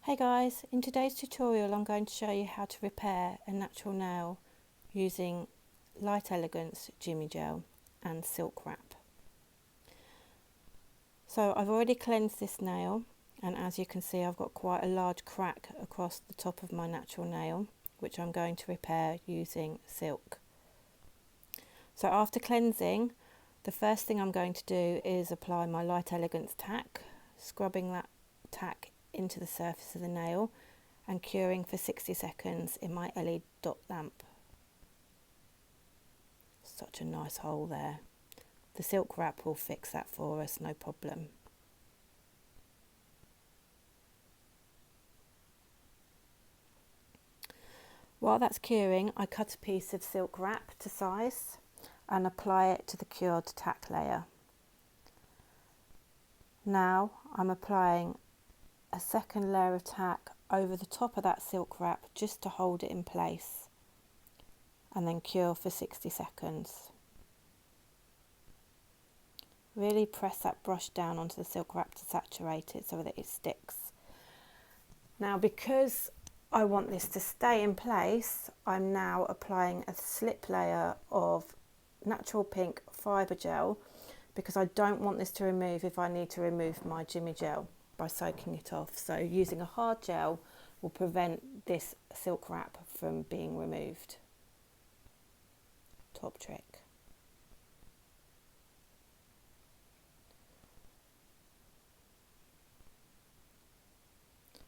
Hey guys, in today's tutorial I'm going to show you how to repair a natural nail using Light Elegance Jimmy Gel and silk wrap. So I've already cleansed this nail, and as you can see I've got quite a large crack across the top of my natural nail, which I'm going to repair using silk. So after cleansing, the first thing I'm going to do is apply my Light Elegance tack, scrubbing that tack into the surface of the nail and curing for 60 seconds in my LED dot lamp. Such a nice hole there. The silk wrap will fix that for us, no problem. While that's curing, I cut a piece of silk wrap to size and apply it to the cured tack layer. Now I'm applying a second layer of tack over the top of that silk wrap just to hold it in place, and then cure for 60 seconds. Really press that brush down onto the silk wrap to saturate it so that it sticks. Now, because I want this to stay in place, I'm now applying a slip layer of natural pink fibre gel, because I don't want this to remove if I need to remove my Jimmy Gel by soaking it off. So using a hard gel will prevent this silk wrap from being removed. Top trick.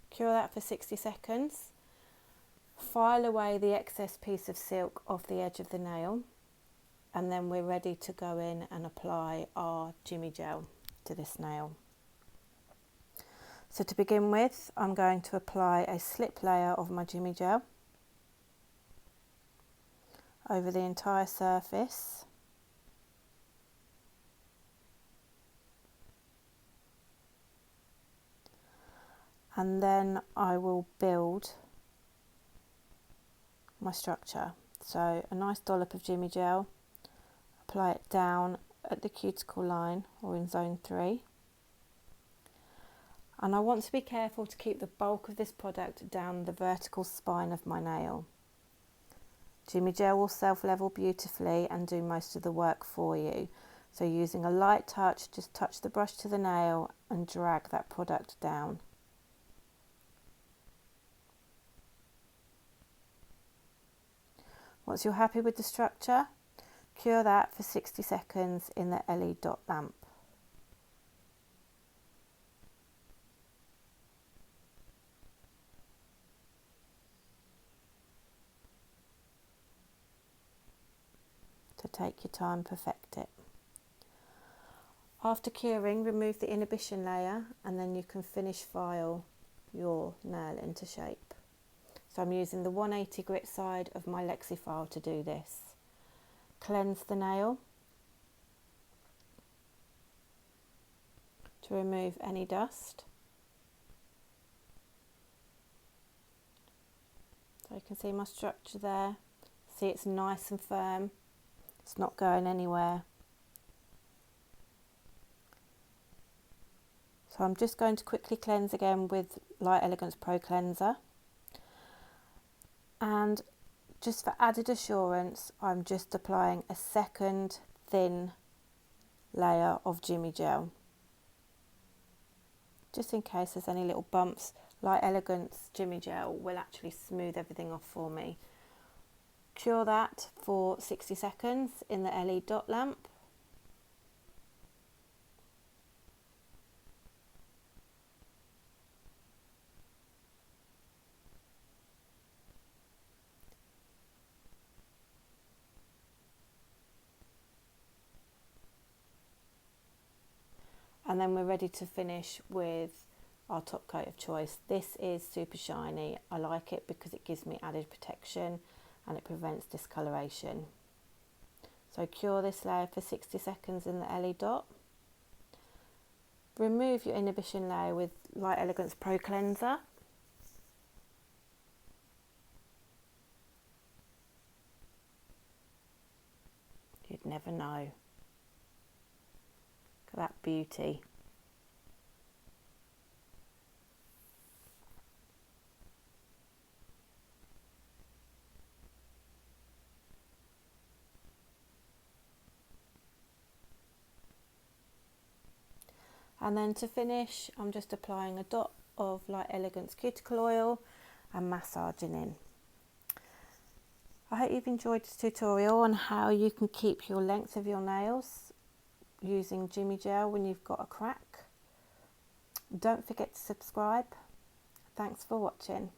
Cure that for 60 seconds. File away the excess piece of silk off the edge of the nail, and then we're ready to go in and apply our Jimmy Gel to this nail. So to begin with, I'm going to apply a slip layer of my Jimmy Gel over the entire surface. And then I will build my structure. So a nice dollop of Jimmy Gel, apply it down at the cuticle line or in zone 3. And I want to be careful to keep the bulk of this product down the vertical spine of my nail. Jimmy Gel will self-level beautifully and do most of the work for you. So using a light touch, just touch the brush to the nail and drag that product down. Once you're happy with the structure, cure that for 60 seconds in the LED dot lamp. So take your time, perfect it. After curing, remove the inhibition layer and then you can finish file your nail into shape. So I'm using the 180 grit side of my Lexy file to do this. Cleanse the nail to remove any dust. So you can see my structure there. See, it's nice and firm. It's not going anywhere. So I'm just going to quickly cleanse again with Light Elegance Pro Cleanser. And just for added assurance, I'm just applying a second thin layer of Jimmy Gel. Just in case there's any little bumps, Light Elegance Jimmy Gel will actually smooth everything off for me. Cure that for 60 seconds in the LED dot lamp. And then we're ready to finish with our top coat of choice. This is super shiny. I like it because it gives me added protection and it prevents discoloration. So cure this layer for 60 seconds in the LED dot. Remove your inhibition layer with Light Elegance Pro Cleanser. You'd never know. Look at that beauty. And then to finish, I'm just applying a dot of Light Elegance cuticle oil and massaging in. I hope you've enjoyed this tutorial on how you can keep your length of your nails using Jimmy Gel when you've got a crack. Don't forget to subscribe. Thanks for watching.